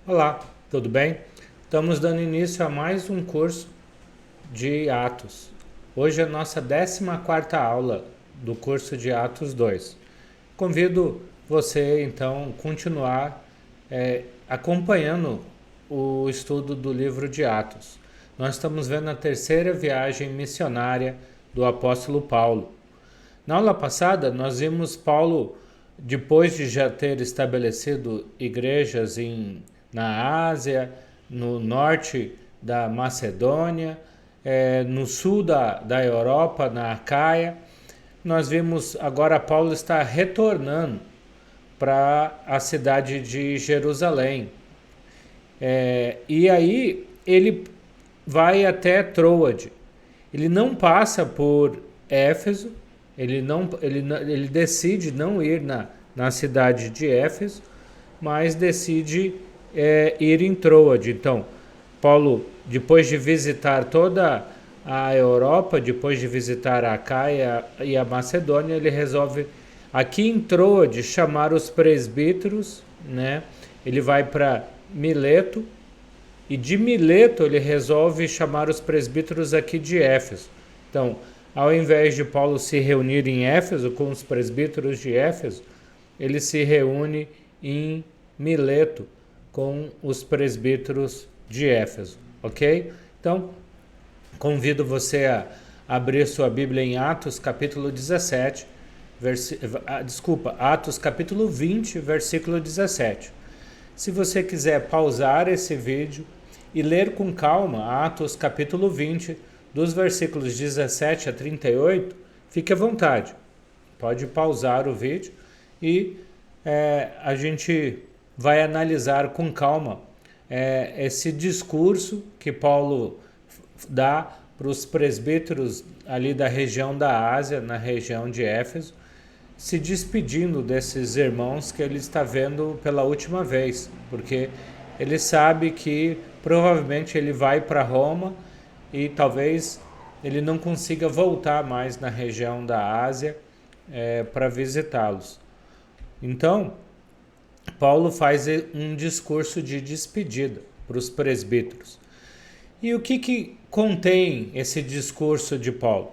Olá, tudo bem? Estamos dando início a mais um curso de Atos. Hoje é a nossa 14ª aula do curso de Atos 2. Convido você, então, a continuar acompanhando o estudo do livro de Atos. Nós estamos vendo a terceira viagem missionária do apóstolo Paulo. Na aula passada, nós vimos Paulo, depois de já ter estabelecido igrejas na Ásia, no norte da Macedônia, no sul da Europa, na Acaia, nós vimos agora Paulo está retornando para a cidade de Jerusalém. E aí ele vai até Troade. Ele não passa por Éfeso, ele decide não ir na cidade de Éfeso, mas decide ir em Troade. Então, Paulo, depois de visitar toda a Europa, depois de visitar a Acaia e a Macedônia, ele resolve aqui em Troade chamar os presbíteros, né? Ele vai para Mileto e de Mileto ele resolve chamar os presbíteros aqui de Éfeso. Então, ao invés de Paulo se reunir em Éfeso com os presbíteros de Éfeso, ele se reúne em Mileto com os presbíteros de Éfeso, ok? Então, convido você a abrir sua Bíblia em Atos capítulo 17, Atos capítulo 20, versículo 17. Se você quiser pausar esse vídeo e ler com calma Atos capítulo 20, dos versículos 17 a 38, fique à vontade. Pode pausar o vídeo e a gente vai analisar com calma esse discurso que Paulo dá para os presbíteros ali da região da Ásia, na região de Éfeso, se despedindo desses irmãos que ele está vendo pela última vez, porque ele sabe que provavelmente ele vai para Roma e talvez ele não consiga voltar mais na região da Ásia para visitá-los. Então, Paulo faz um discurso de despedida para os presbíteros. E o que contém esse discurso de Paulo?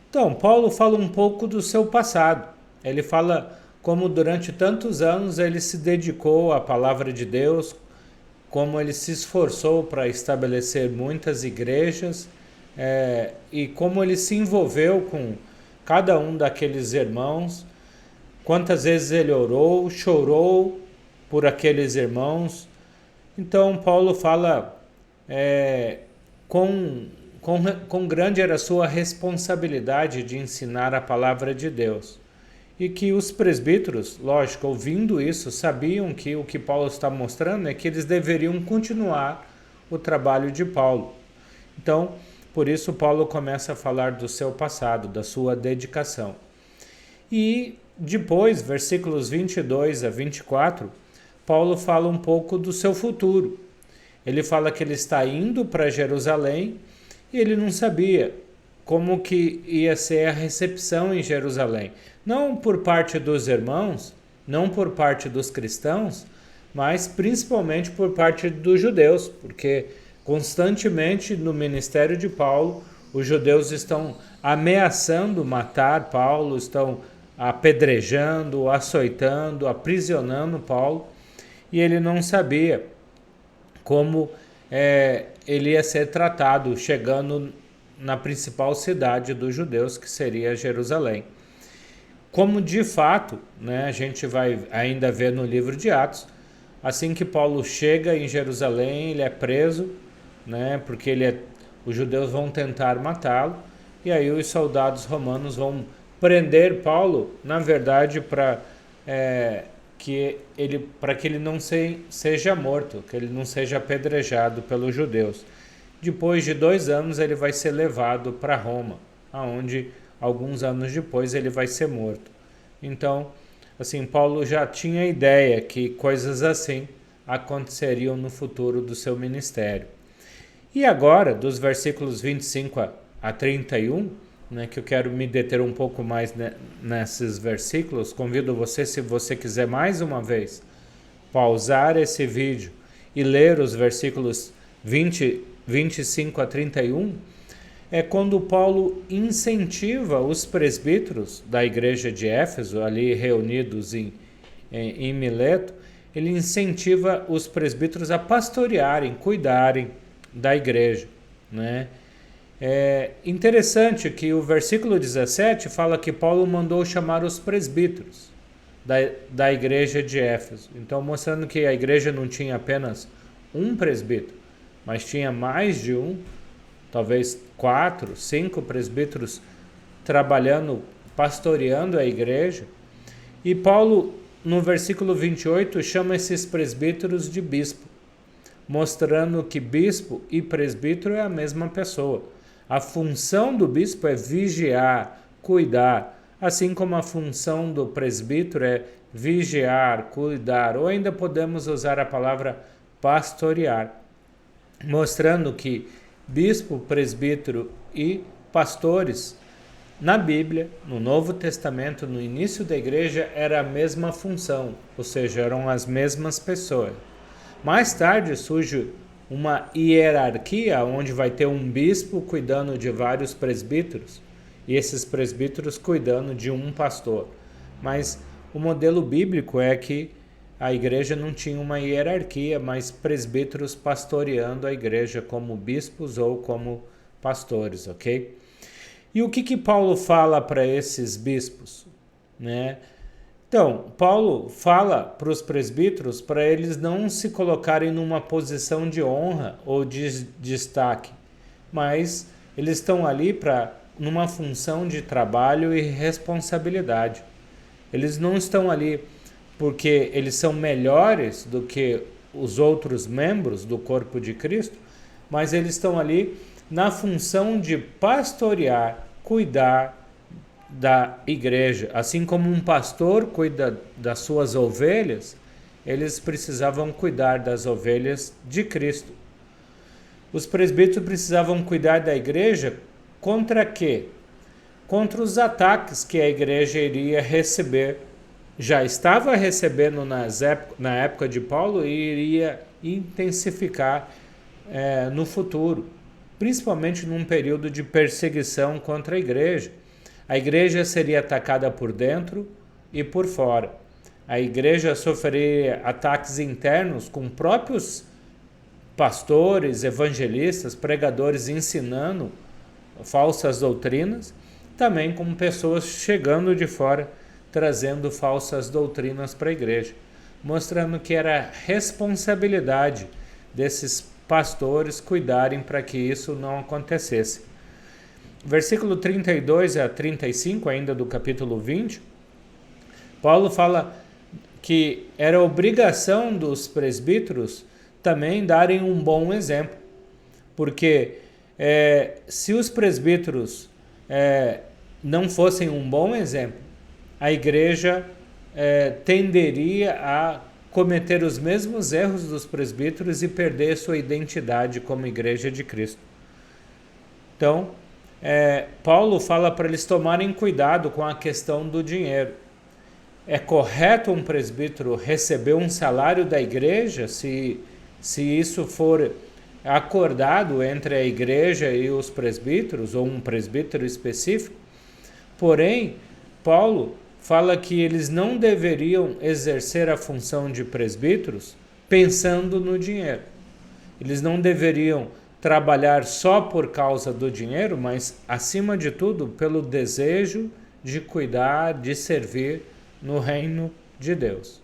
Então, Paulo fala um pouco do seu passado. Ele fala como durante tantos anos ele se dedicou à palavra de Deus, como ele se esforçou para estabelecer muitas igrejas e como ele se envolveu com cada um daqueles irmãos, quantas vezes ele orou, chorou por aqueles irmãos. Então Paulo fala quão grande era a sua responsabilidade de ensinar a palavra de Deus. E que os presbíteros, lógico, ouvindo isso, sabiam que o que Paulo está mostrando é que eles deveriam continuar o trabalho de Paulo. Então, por isso Paulo começa a falar do seu passado, da sua dedicação. E depois, versículos 22 a 24, Paulo fala um pouco do seu futuro. Ele fala que ele está indo para Jerusalém e ele não sabia como que ia ser a recepção em Jerusalém. Não por parte dos irmãos, não por parte dos cristãos, mas principalmente por parte dos judeus, porque constantemente no ministério de Paulo, os judeus estão ameaçando matar Paulo, estão apedrejando, açoitando, aprisionando Paulo, e ele não sabia como ele ia ser tratado chegando na principal cidade dos judeus, que seria Jerusalém. Como de fato, né, a gente vai ainda ver no livro de Atos, assim que Paulo chega em Jerusalém, ele é preso, né, porque os judeus vão tentar matá-lo, e aí os soldados romanos vão prender Paulo, na verdade, para que ele não seja morto, que ele não seja apedrejado pelos judeus. Depois de 2 anos ele vai ser levado para Roma, aonde alguns anos depois ele vai ser morto. Então, assim, Paulo já tinha ideia que coisas assim aconteceriam no futuro do seu ministério. E agora, dos versículos 25 a 31, né, que eu quero me deter um pouco mais nesses versículos, convido você, se você quiser mais uma vez, pausar esse vídeo e ler os versículos 25 a 31, é quando Paulo incentiva os presbíteros da igreja de Éfeso, ali reunidos em Mileto, ele incentiva os presbíteros a pastorearem, cuidarem da igreja, né? É interessante que o versículo 17 fala que Paulo mandou chamar os presbíteros da igreja de Éfeso. Então, mostrando que a igreja não tinha apenas um presbítero, mas tinha mais de um, talvez 4, 5 presbíteros trabalhando, pastoreando a igreja. E Paulo, no versículo 28, chama esses presbíteros de bispo, mostrando que bispo e presbítero é a mesma pessoa. A função do bispo é vigiar, cuidar, assim como a função do presbítero é vigiar, cuidar, ou ainda podemos usar a palavra pastorear, mostrando que bispo, presbítero e pastores, na Bíblia, no Novo Testamento, no início da igreja, era a mesma função, ou seja, eram as mesmas pessoas. Mais tarde surge uma hierarquia onde vai ter um bispo cuidando de vários presbíteros e esses presbíteros cuidando de um pastor. Mas o modelo bíblico é que a igreja não tinha uma hierarquia, mas presbíteros pastoreando a igreja como bispos ou como pastores, ok? E o que Paulo fala para esses bispos, né? Então, Paulo fala para os presbíteros para eles não se colocarem numa posição de honra ou de destaque, mas eles estão ali numa função de trabalho e responsabilidade. Eles não estão ali porque eles são melhores do que os outros membros do corpo de Cristo, mas eles estão ali na função de pastorear, cuidar da igreja. Assim como um pastor cuida das suas ovelhas, eles precisavam cuidar das ovelhas de Cristo. Os presbíteros precisavam cuidar da igreja contra quê? Contra os ataques que a igreja iria receber. Já estava recebendo na época de Paulo e iria intensificar no futuro, principalmente num período de perseguição contra a igreja. A igreja seria atacada por dentro e por fora. A igreja sofreria ataques internos com próprios pastores, evangelistas, pregadores ensinando falsas doutrinas, também com pessoas chegando de fora trazendo falsas doutrinas para a igreja, mostrando que era responsabilidade desses pastores cuidarem para que isso não acontecesse. Versículo 32 a 35, ainda do capítulo 20, Paulo fala que era obrigação dos presbíteros também darem um bom exemplo, porque se os presbíteros não fossem um bom exemplo, a igreja tenderia a cometer os mesmos erros dos presbíteros e perder sua identidade como igreja de Cristo. Então, Paulo fala para eles tomarem cuidado com a questão do dinheiro. É correto um presbítero receber um salário da igreja se isso for acordado entre a igreja e os presbíteros, ou um presbítero específico? Porém, Paulo fala que eles não deveriam exercer a função de presbíteros pensando no dinheiro. Eles não deveriam trabalhar só por causa do dinheiro, mas, acima de tudo, pelo desejo de cuidar, de servir no reino de Deus.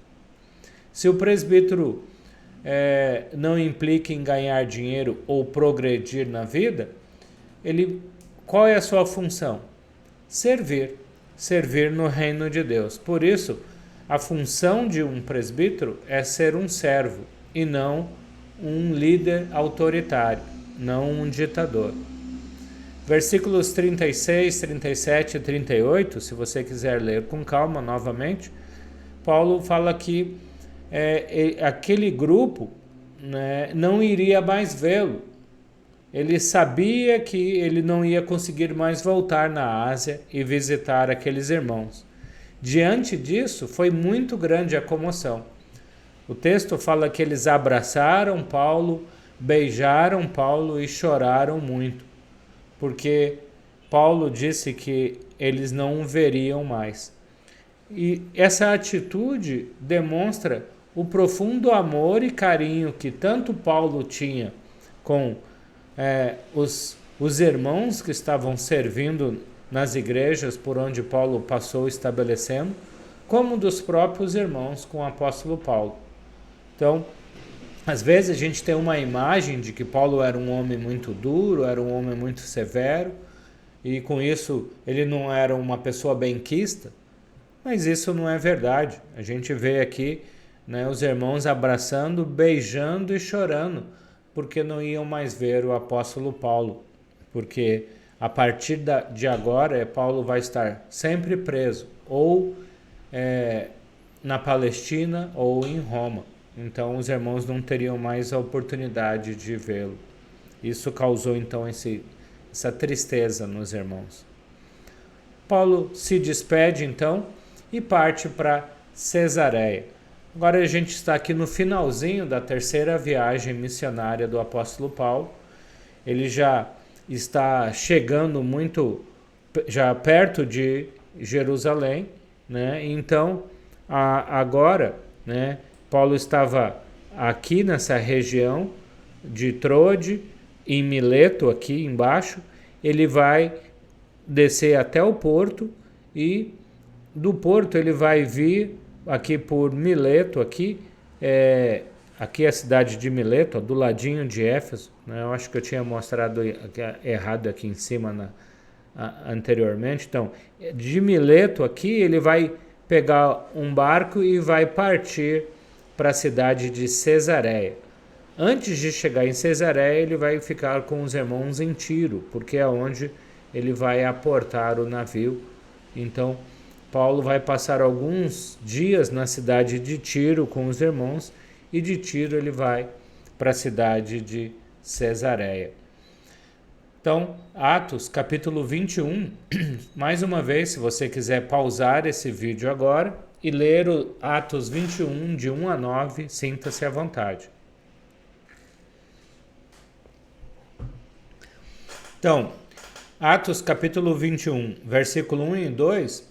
Se o presbítero não implica em ganhar dinheiro ou progredir na vida, qual é a sua função? Servir no reino de Deus. Por isso, a função de um presbítero é ser um servo e não um líder autoritário, não um ditador. Versículos 36, 37 e 38, se você quiser ler com calma novamente, Paulo fala que aquele grupo, né, não iria mais vê-lo. Ele sabia que ele não ia conseguir mais voltar na Ásia e visitar aqueles irmãos. Diante disso, foi muito grande a comoção. O texto fala que eles abraçaram Paulo, beijaram Paulo e choraram muito, porque Paulo disse que eles não o veriam mais. E essa atitude demonstra o profundo amor e carinho que tanto Paulo tinha com os irmãos que estavam servindo nas igrejas por onde Paulo passou estabelecendo, como dos próprios irmãos com o apóstolo Paulo. Então, às vezes a gente tem uma imagem de que Paulo era um homem muito duro, era um homem muito severo, e com isso ele não era uma pessoa benquista, mas isso não é verdade. A gente vê aqui, né, os irmãos abraçando, beijando e chorando, porque não iam mais ver o apóstolo Paulo, porque a partir de agora Paulo vai estar sempre preso, ou na Palestina ou em Roma. Então os irmãos não teriam mais a oportunidade de vê-lo. Isso causou então essa tristeza nos irmãos. Paulo se despede então e parte para Cesareia. Agora a gente está aqui no finalzinho da terceira viagem missionária do apóstolo Paulo. Ele já está chegando já perto de Jerusalém, né? Então agora, né, Paulo estava aqui nessa região de Troade, em Mileto, aqui embaixo. Ele vai descer até o porto e do porto ele vai vir aqui por Mileto, aqui é a cidade de Mileto, do ladinho de Éfeso, né? Eu acho que eu tinha mostrado errado aqui em cima anteriormente. Então, de Mileto aqui ele vai pegar um barco e vai partir para a cidade de Cesareia. Antes de chegar em Cesareia, ele vai ficar com os irmãos em Tiro, porque é onde ele vai aportar o navio. Então, Paulo vai passar alguns dias na cidade de Tiro com os irmãos, e de Tiro ele vai para a cidade de Cesareia. Então, Atos capítulo 21, mais uma vez, se você quiser pausar esse vídeo agora e ler o Atos 21, de 1 a 9, sinta-se à vontade. Então, Atos capítulo 21, versículo 1 e 2,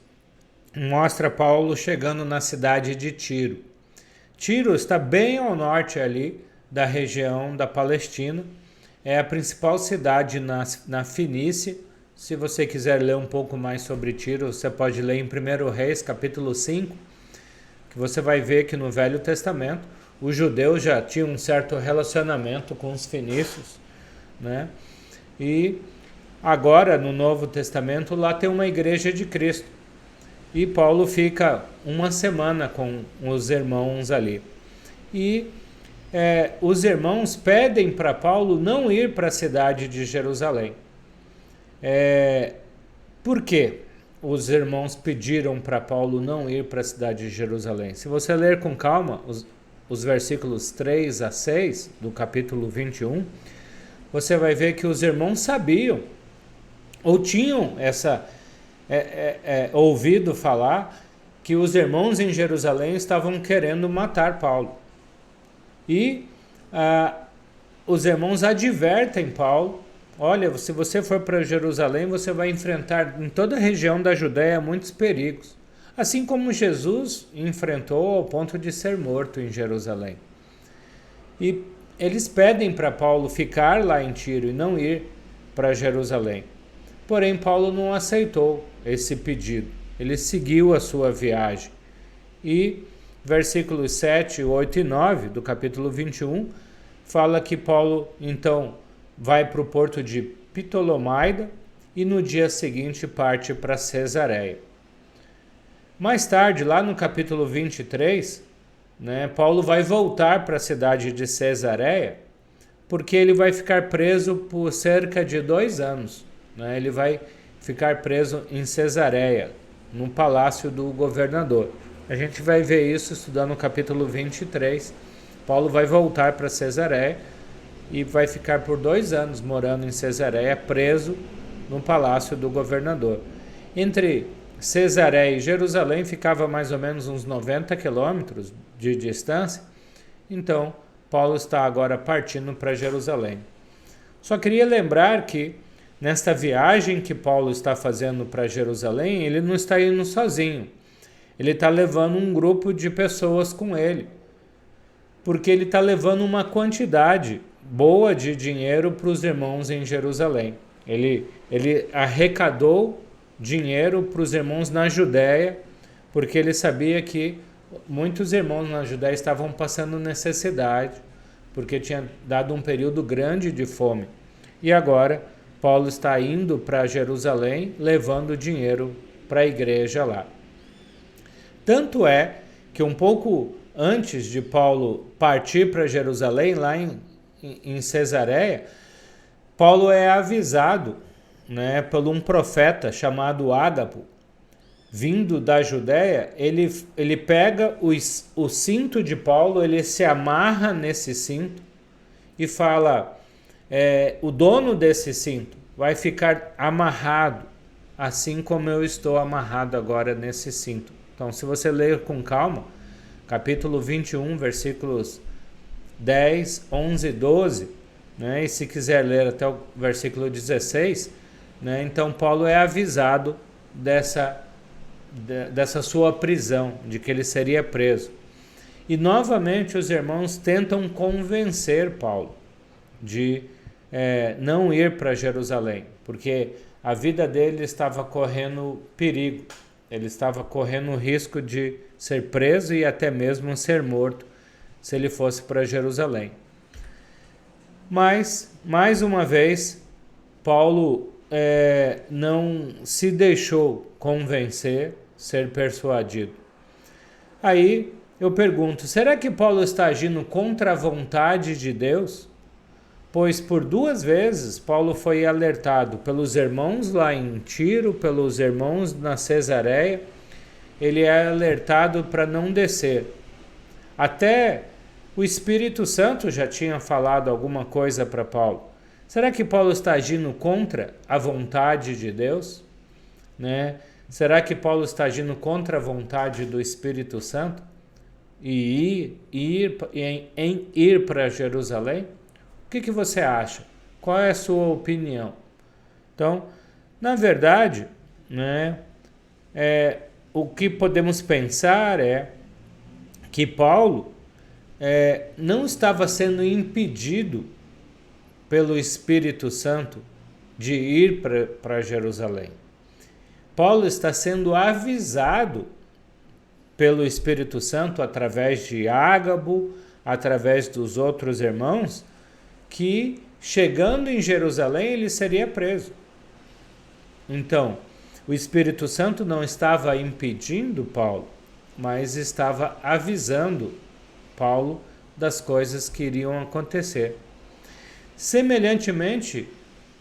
mostra Paulo chegando na cidade de Tiro. Tiro está bem ao norte ali da região da Palestina, é a principal cidade na Fenícia. Se você quiser ler um pouco mais sobre Tiro, você pode ler em 1 Reis capítulo 5, que você vai ver que no Velho Testamento os judeus já tinham um certo relacionamento com os fenícios, né? E agora no Novo Testamento lá tem uma igreja de Cristo. E Paulo fica uma semana com os irmãos ali. E os irmãos pedem para Paulo não ir para a cidade de Jerusalém. Por quê? Os irmãos pediram para Paulo não ir para a cidade de Jerusalém. Se você ler com calma os versículos 3 a 6 do capítulo 21, você vai ver que os irmãos sabiam, ou tinham ouvido falar, que os irmãos em Jerusalém estavam querendo matar Paulo. E os irmãos advertem Paulo: olha, se você for para Jerusalém, você vai enfrentar em toda a região da Judéia muitos perigos. Assim como Jesus enfrentou ao ponto de ser morto em Jerusalém. E eles pedem para Paulo ficar lá em Tiro e não ir para Jerusalém. Porém, Paulo não aceitou esse pedido. Ele seguiu a sua viagem. E versículos 7, 8 e 9 do capítulo 21 fala que Paulo, então, vai para o porto de Ptolomaida e no dia seguinte parte para Cesareia. Mais tarde, lá no capítulo 23, né, Paulo vai voltar para a cidade de Cesareia, porque ele vai ficar preso por cerca de 2 anos. Né? Ele vai ficar preso em Cesareia, no palácio do governador. A gente vai ver isso estudando o capítulo 23. Paulo vai voltar para Cesareia e vai ficar por 2 anos morando em Cesareia, preso no palácio do governador. Entre Cesareia e Jerusalém ficava mais ou menos uns 90 quilômetros de distância, Então, Paulo está agora partindo para Jerusalém. Só queria lembrar que nesta viagem que Paulo está fazendo para Jerusalém, ele não está indo sozinho. Ele está levando um grupo de pessoas com ele, porque ele está levando uma quantidade boa de dinheiro para os irmãos em Jerusalém. Ele arrecadou dinheiro para os irmãos na Judéia, porque ele sabia que muitos irmãos na Judéia estavam passando necessidade, porque tinha dado um período grande de fome. E agora Paulo está indo para Jerusalém, levando dinheiro para a igreja lá. Tanto é que um pouco antes de Paulo partir para Jerusalém, lá em Cesareia, Paulo é avisado, né, por um profeta chamado Ágabo, vindo da Judéia. Ele pega o cinto de Paulo, ele se amarra nesse cinto e fala, o dono desse cinto vai ficar amarrado, assim como eu estou amarrado agora nesse cinto. Então, se você ler com calma, capítulo 21, versículos 10, 11 e 12, né, e se quiser ler até o versículo 16, né, então Paulo é avisado dessa sua prisão, de que ele seria preso. E novamente os irmãos tentam convencer Paulo de não ir para Jerusalém, porque a vida dele estava correndo perigo, ele estava correndo o risco de ser preso e até mesmo ser morto se ele fosse para Jerusalém. Mas, mais uma vez, Paulo não se deixou convencer, ser persuadido. Aí eu pergunto, será que Paulo está agindo contra a vontade de Deus? Pois por 2 vezes Paulo foi alertado pelos irmãos lá em Tiro, pelos irmãos na Cesareia. Ele é alertado para não descer. Até o Espírito Santo já tinha falado alguma coisa para Paulo. Será que Paulo está agindo contra a vontade de Deus? Né? Será que Paulo está agindo contra a vontade do Espírito Santo? E ir para Jerusalém? O que você acha? Qual é a sua opinião? Então, na verdade, né, o que podemos pensar é que Paulo não estava sendo impedido pelo Espírito Santo de ir para Jerusalém. Paulo está sendo avisado pelo Espírito Santo através de Ágabo, através dos outros irmãos, que chegando em Jerusalém ele seria preso. Então, o Espírito Santo não estava impedindo Paulo, mas estava avisando Paulo das coisas que iriam acontecer. Semelhantemente,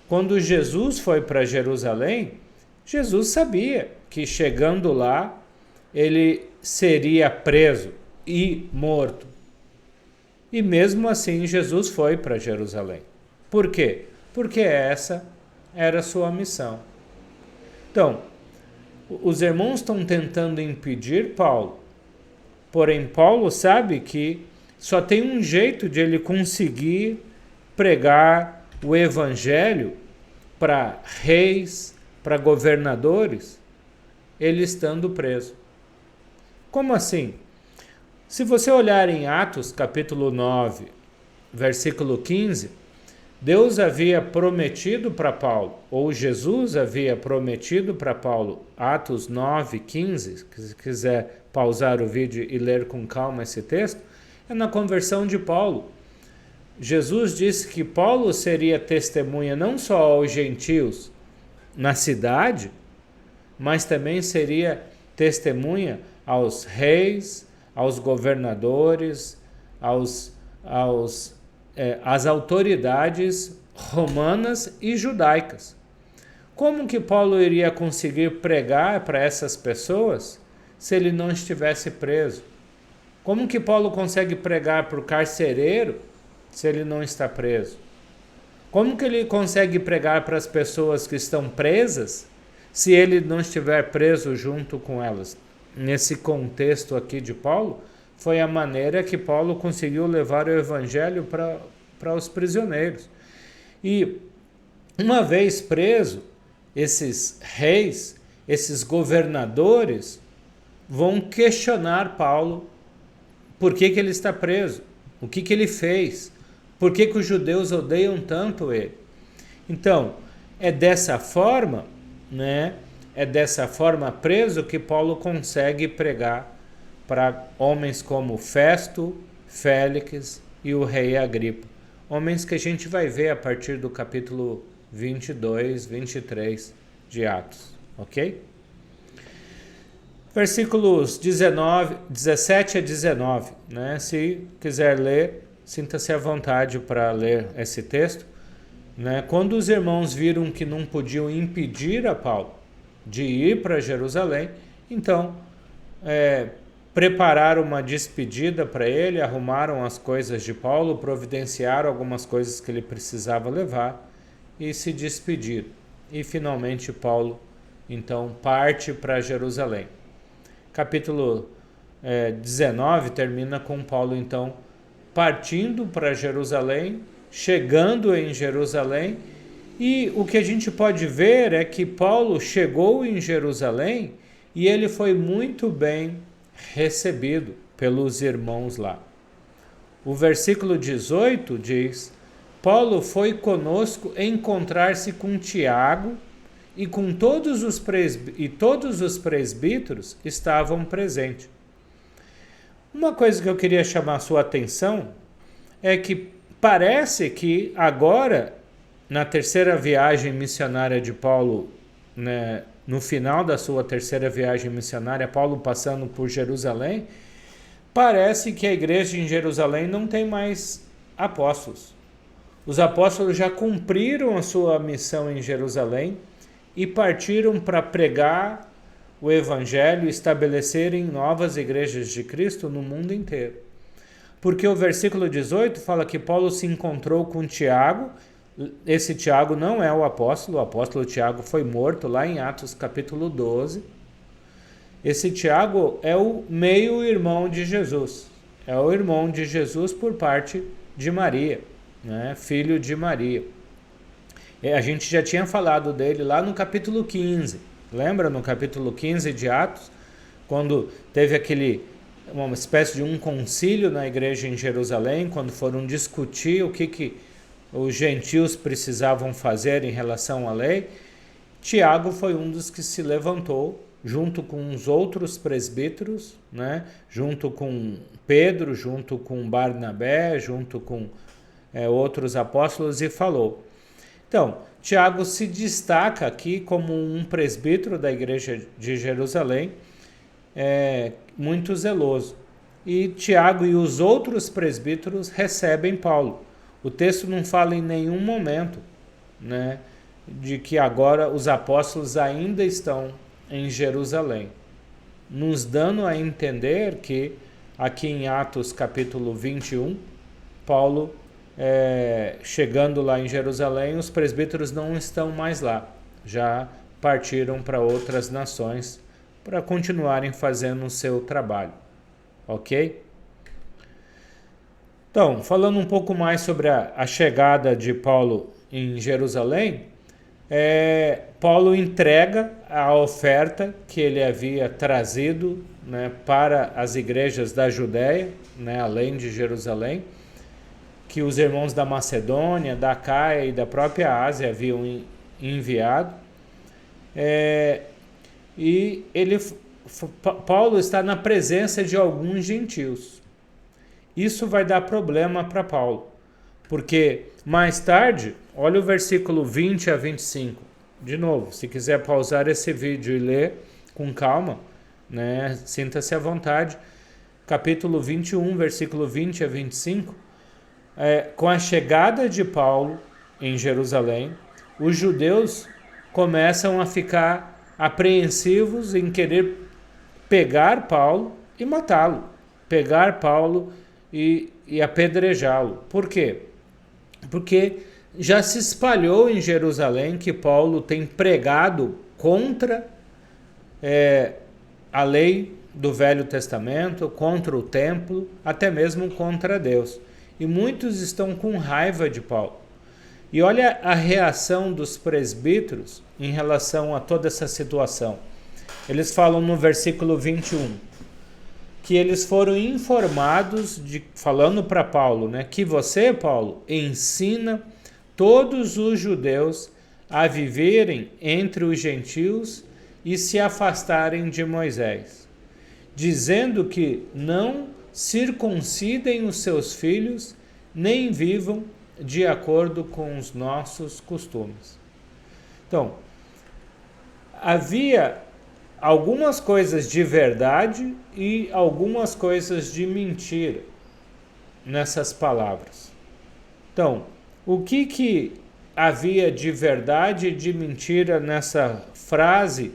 quando Jesus foi para Jerusalém, Jesus sabia que chegando lá ele seria preso e morto. E mesmo assim Jesus foi para Jerusalém. Por quê? Porque essa era a sua missão. Então, os irmãos estão tentando impedir Paulo, porém Paulo sabe que só tem um jeito de ele conseguir pregar o evangelho para reis, para governadores, ele estando preso. Como assim? Se você olhar em Atos capítulo 9, versículo 15, Deus havia prometido para Paulo, ou Jesus havia prometido para Paulo, Atos 9, 15, se quiser pausar o vídeo e ler com calma esse texto, é na conversão de Paulo. Jesus disse que Paulo seria testemunha não só aos gentios na cidade, mas também seria testemunha aos reis, aos governadores, às autoridades romanas e judaicas. Como que Paulo iria conseguir pregar para essas pessoas se ele não estivesse preso? Como que Paulo consegue pregar para o carcereiro se ele não está preso? Como que ele consegue pregar para as pessoas que estão presas se ele não estiver preso junto com elas? Nesse contexto aqui de Paulo, foi a maneira que Paulo conseguiu levar o evangelho para os prisioneiros. E uma vez preso, esses reis, esses governadores, vão questionar Paulo por que ele está preso, o que ele fez, por que os judeus odeiam tanto ele. Então, é dessa forma, é dessa forma preso que Paulo consegue pregar para homens como Festo, Félix e o rei Agripa. Homens que a gente vai ver a partir do capítulo 22, 23 de Atos, ok? Versículos 17 a 19, Se quiser ler, sinta-se à vontade para ler esse texto. Quando os irmãos viram que não podiam impedir a Paulo de ir para Jerusalém, então prepararam uma despedida para ele, arrumaram as coisas de Paulo, providenciaram algumas coisas que ele precisava levar e se despediram. E finalmente Paulo então parte para Jerusalém. Capítulo 19 termina com Paulo então partindo para Jerusalém, chegando em Jerusalém, e o que a gente pode ver é que Paulo chegou em Jerusalém e ele foi muito bem recebido pelos irmãos lá. O versículo 18 diz: Paulo foi conosco encontrar-se com Tiago e com todos os presbíteros estavam presentes. Uma coisa que eu queria chamar a sua atenção é que parece que agora, na terceira viagem missionária de Paulo, no final da sua terceira viagem missionária, Paulo passando por Jerusalém, parece que a igreja em Jerusalém não tem mais apóstolos. Os apóstolos já cumpriram a sua missão em Jerusalém e partiram para pregar o evangelho e estabelecerem novas igrejas de Cristo no mundo inteiro. Porque o versículo 18 fala que Paulo se encontrou com Tiago. Esse Tiago não é o apóstolo Tiago foi morto lá em Atos capítulo 12. Esse Tiago é o meio-irmão de Jesus. É o irmão de Jesus por parte de Maria, filho de Maria. A gente já tinha falado dele lá no capítulo 15. Lembra no capítulo 15 de Atos? Quando teve uma espécie de um concílio na igreja em Jerusalém, quando foram discutir o que os gentios precisavam fazer em relação à lei. Tiago foi um dos que se levantou, junto com os outros presbíteros, junto com Pedro, junto com Barnabé, junto com outros apóstolos, e falou. Então, Tiago se destaca aqui como um presbítero da igreja de Jerusalém, muito zeloso. E Tiago e os outros presbíteros recebem Paulo. O texto não fala em nenhum momento, de que agora os apóstolos ainda estão em Jerusalém, nos dando a entender que aqui em Atos capítulo 21, Paulo chegando lá em Jerusalém, os presbíteros não estão mais lá, já partiram para outras nações para continuarem fazendo o seu trabalho, ok? Então, falando um pouco mais sobre a chegada de Paulo em Jerusalém, Paulo entrega a oferta que ele havia trazido para as igrejas da Judéia, além de Jerusalém, que os irmãos da Macedônia, da Acaia e da própria Ásia haviam enviado. E Paulo está na presença de alguns gentios. Isso vai dar problema para Paulo, porque mais tarde, olha o versículo 20 a 25. De novo, se quiser pausar esse vídeo e ler com calma, sinta-se à vontade. Capítulo 21, versículo 20 a 25. Com a chegada de Paulo em Jerusalém, os judeus começam a ficar apreensivos em querer pegar Paulo e matá-lo. Pegar Paulo e apedrejá-lo. Por quê? Porque já se espalhou em Jerusalém que Paulo tem pregado contra a lei do Velho Testamento, contra o templo, até mesmo contra Deus. E muitos estão com raiva de Paulo. E olha a reação dos presbíteros em relação a toda essa situação. Eles falam no versículo 21, que eles foram informados, falando para Paulo, né, que você, Paulo, ensina todos os judeus a viverem entre os gentios e se afastarem de Moisés, dizendo que não circuncidem os seus filhos, nem vivam de acordo com os nossos costumes. Então, havia algumas coisas de verdade e algumas coisas de mentira nessas palavras. Então, o que havia de verdade e de mentira nessa frase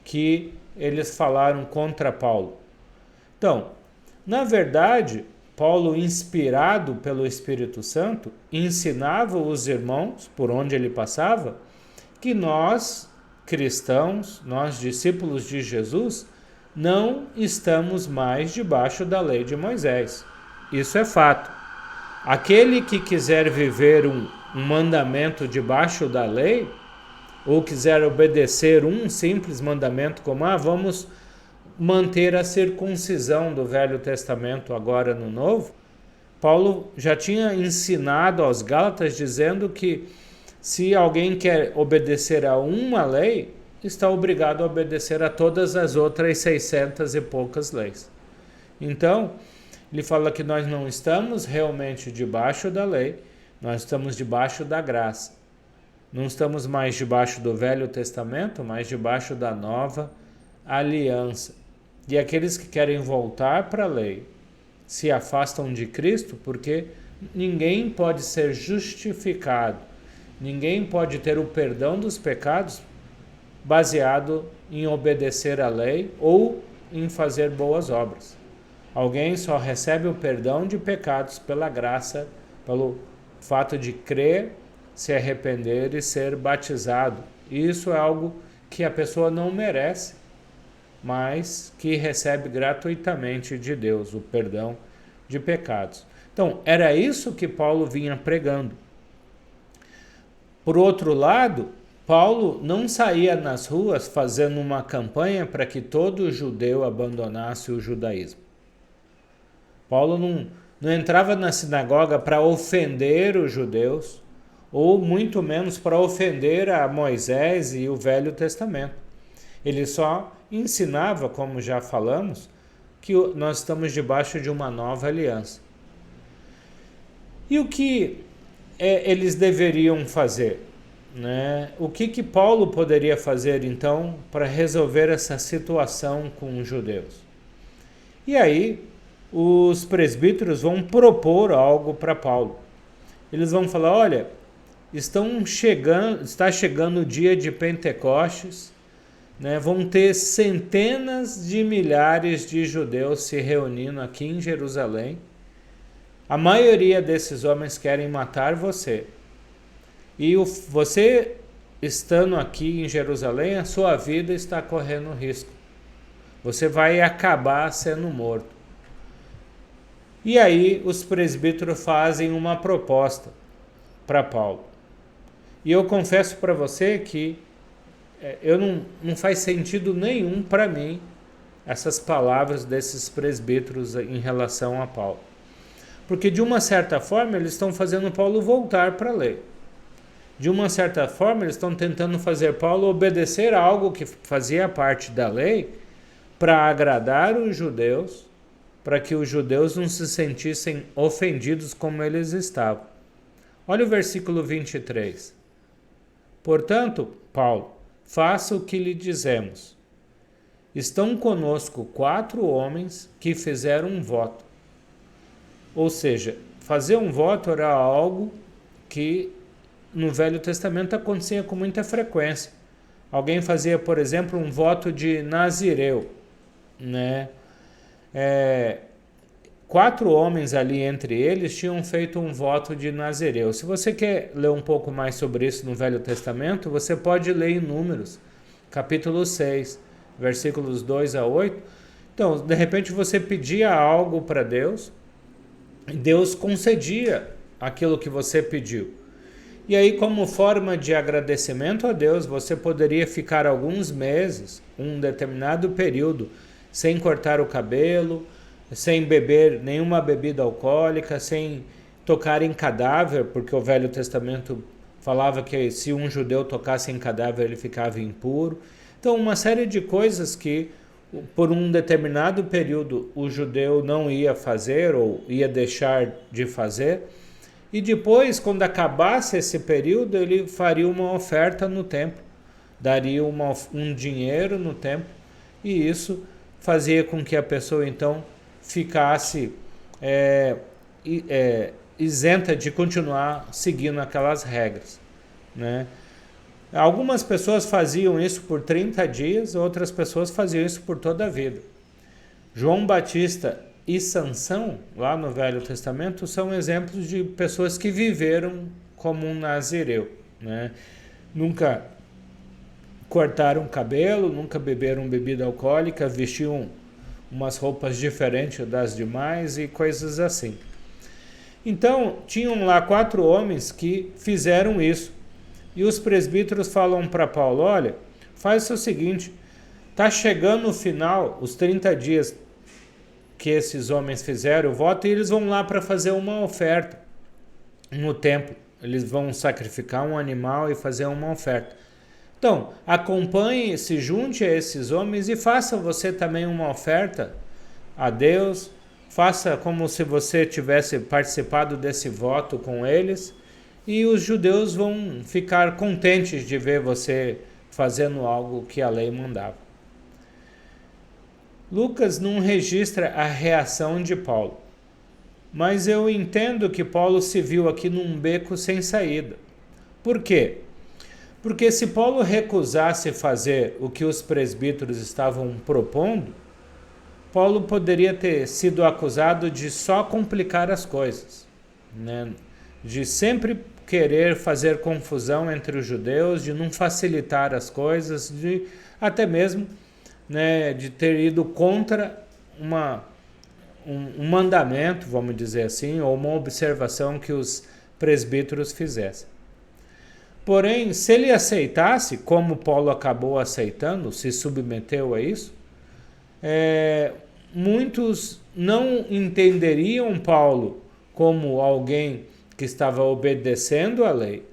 que eles falaram contra Paulo? Então, na verdade, Paulo, inspirado pelo Espírito Santo, ensinava os irmãos, por onde ele passava, que nós, cristãos, nós discípulos de Jesus, não estamos mais debaixo da lei de Moisés. Isso é fato. Aquele que quiser viver um mandamento debaixo da lei, ou quiser obedecer um simples mandamento como, vamos manter a circuncisão do Velho Testamento agora no Novo, Paulo já tinha ensinado aos Gálatas dizendo que se alguém quer obedecer a uma lei, está obrigado a obedecer a todas as outras 600 e poucas leis. Então, ele fala que nós não estamos realmente debaixo da lei, nós estamos debaixo da graça. Não estamos mais debaixo do Velho Testamento, mas debaixo da nova aliança. E aqueles que querem voltar para a lei se afastam de Cristo, porque ninguém pode ser justificado, ninguém pode ter o perdão dos pecados baseado em obedecer à lei ou em fazer boas obras. Alguém só recebe o perdão de pecados pela graça, pelo fato de crer, se arrepender e ser batizado. Isso é algo que a pessoa não merece, mas que recebe gratuitamente de Deus, o perdão de pecados. Então, era isso que Paulo vinha pregando. Por outro lado, Paulo não saía nas ruas fazendo uma campanha para que todo judeu abandonasse o judaísmo. Paulo não entrava na sinagoga para ofender os judeus, ou muito menos para ofender a Moisés e o Velho Testamento. Ele só ensinava, como já falamos, que nós estamos debaixo de uma nova aliança. E o que eles deveriam fazer? Né? O que Paulo poderia fazer, então, para resolver essa situação com os judeus? E aí, os presbíteros vão propor algo para Paulo. Eles vão falar, olha, está chegando o dia de Pentecostes, né? Vão ter centenas de milhares de judeus se reunindo aqui em Jerusalém. A maioria desses homens querem matar você. E você, estando aqui em Jerusalém, a sua vida está correndo risco. Você vai acabar sendo morto. E aí os presbíteros fazem uma proposta para Paulo. E eu confesso para você que não faz sentido nenhum para mim essas palavras desses presbíteros em relação a Paulo. Porque de uma certa forma eles estão fazendo Paulo voltar para a lei. De uma certa forma eles estão tentando fazer Paulo obedecer a algo que fazia parte da lei para agradar os judeus, para que os judeus não se sentissem ofendidos como eles estavam. Olha o versículo 23. Portanto, Paulo, faça o que lhe dizemos. Estão conosco 4 homens que fizeram um voto. Ou seja, fazer um voto era algo que no Velho Testamento acontecia com muita frequência. Alguém fazia, por exemplo, um voto de Nazireu, né? 4 homens ali entre eles tinham feito um voto de Nazireu. Se você quer ler um pouco mais sobre isso no Velho Testamento, você pode ler em Números, capítulo 6, versículos 2 a 8, Então, de repente você pedia algo para Deus, e Deus concedia aquilo que você pediu. E aí, como forma de agradecimento a Deus, você poderia ficar alguns meses, um determinado período, sem cortar o cabelo, sem beber nenhuma bebida alcoólica, sem tocar em cadáver, porque o Velho Testamento falava que se um judeu tocasse em cadáver ele ficava impuro. Então, uma série de coisas que por um determinado período o judeu não ia fazer ou ia deixar de fazer. E depois, quando acabasse esse período, ele faria uma oferta no templo, daria um dinheiro no templo, e isso fazia com que a pessoa então ficasse isenta de continuar seguindo aquelas regras, né? Algumas pessoas faziam isso por 30 dias, outras pessoas faziam isso por toda a vida. João Batista e Sansão, lá no Velho Testamento, são exemplos de pessoas que viveram como um nazireu, né? Nunca cortaram cabelo, nunca beberam bebida alcoólica, vestiam umas roupas diferentes das demais e coisas assim. Então, tinham lá 4 homens que fizeram isso. E os presbíteros falam para Paulo: olha, faz o seguinte, está chegando o final, os 30 dias que esses homens fizeram o voto, e eles vão lá para fazer uma oferta no templo. Eles vão sacrificar um animal e fazer uma oferta. Então, acompanhe, se junte a esses homens e faça você também uma oferta a Deus. Faça como se você tivesse participado desse voto com eles, e os judeus vão ficar contentes de ver você fazendo algo que a lei mandava. Lucas não registra a reação de Paulo, mas eu entendo que Paulo se viu aqui num beco sem saída. Por quê? Porque se Paulo recusasse fazer o que os presbíteros estavam propondo, Paulo poderia ter sido acusado de só complicar as coisas, né? De sempre querer fazer confusão entre os judeus, de não facilitar as coisas, de até mesmo, né, de ter ido contra um mandamento, vamos dizer assim, ou uma observação que os presbíteros fizessem. Porém, se ele aceitasse, como Paulo acabou aceitando, se submeteu a isso, muitos não entenderiam Paulo como alguém que estava obedecendo a lei,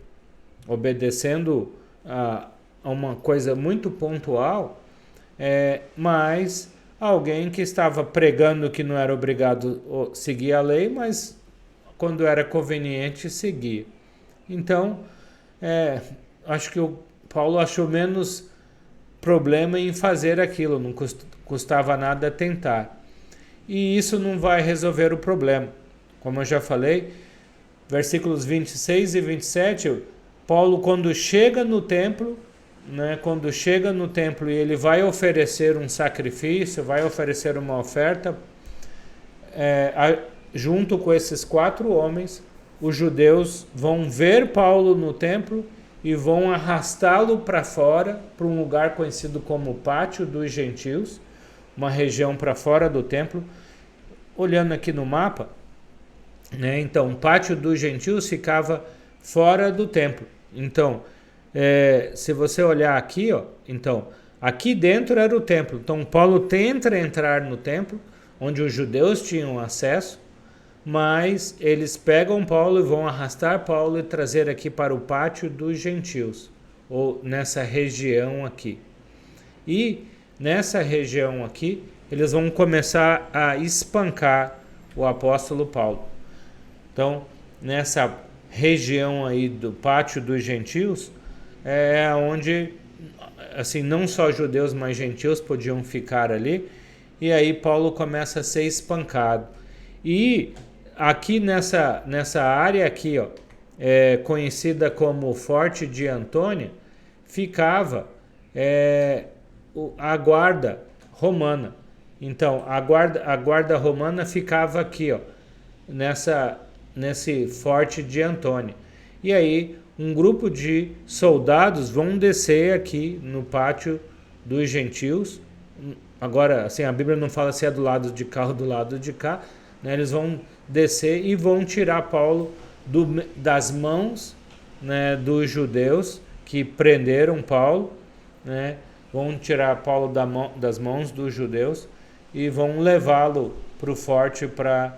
obedecendo a uma coisa muito pontual, mas alguém que estava pregando que não era obrigado a seguir a lei, mas quando era conveniente seguia. Então, acho que o Paulo achou menos problema em fazer aquilo, não custava nada tentar. E isso não vai resolver o problema. Como eu já falei, versículos 26 e 27, Paulo, quando chega no templo, e ele vai oferecer um sacrifício, vai oferecer uma oferta, junto com esses 4 homens, os judeus vão ver Paulo no templo e vão arrastá-lo para fora, para um lugar conhecido como Pátio dos Gentios, uma região para fora do templo. Olhando aqui no mapa, né, então, o Pátio dos Gentios ficava fora do templo. Então, se você olhar aqui, então, aqui dentro era o templo. Então, Paulo tenta entrar no templo, onde os judeus tinham acesso, mas eles pegam Paulo e vão arrastar Paulo e trazer aqui para o Pátio dos Gentios, ou nessa região aqui. E nessa região aqui, eles vão começar a espancar o apóstolo Paulo. Então, nessa região aí do Pátio dos Gentios, é onde, assim, não só judeus, mas gentios podiam ficar ali, e aí Paulo começa a ser espancado. E aqui nessa área aqui, conhecida como Forte de Antônia, ficava a guarda romana. Então, a guarda romana ficava aqui, nesse Forte de Antônia. E aí, um grupo de soldados vão descer aqui no Pátio dos Gentios, agora, assim, a Bíblia não fala se é do lado de cá ou do lado de cá, né? Eles vão descer e vão tirar Paulo das mãos, né, dos judeus que prenderam Paulo, né? Vão tirar Paulo das mãos dos judeus e vão levá-lo para o forte para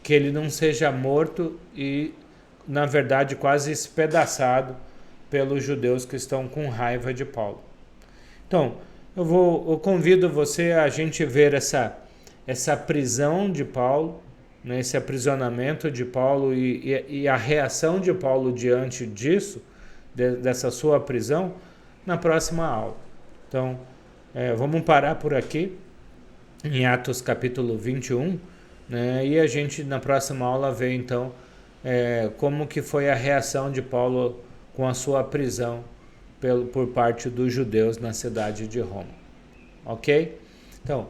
que ele não seja morto e, na verdade, quase espedaçado pelos judeus que estão com raiva de Paulo. Então, eu convido você a gente ver essa prisão de Paulo, né, esse aprisionamento de Paulo e a reação de Paulo diante disso, dessa sua prisão, na próxima aula. Então, vamos parar por aqui, em Atos capítulo 21, né, e a gente na próxima aula vê então como que foi a reação de Paulo com a sua prisão por parte dos judeus na cidade de Roma. Ok? Então,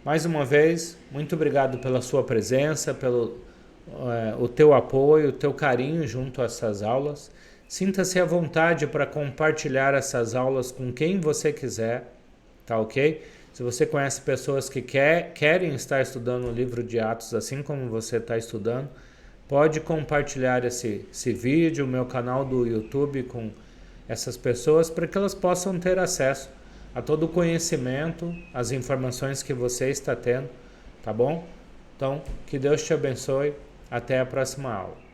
mais uma vez, muito obrigado pela sua presença, pelo o teu apoio, o teu carinho junto a essas aulas. Sinta-se à vontade para compartilhar essas aulas com quem você quiser, tá ok? Se você conhece pessoas que querem estar estudando o livro de Atos assim como você está estudando, pode compartilhar esse vídeo, o meu canal do YouTube com essas pessoas para que elas possam ter acesso a todo o conhecimento, as informações que você está tendo, tá bom? Então, que Deus te abençoe. Até a próxima aula.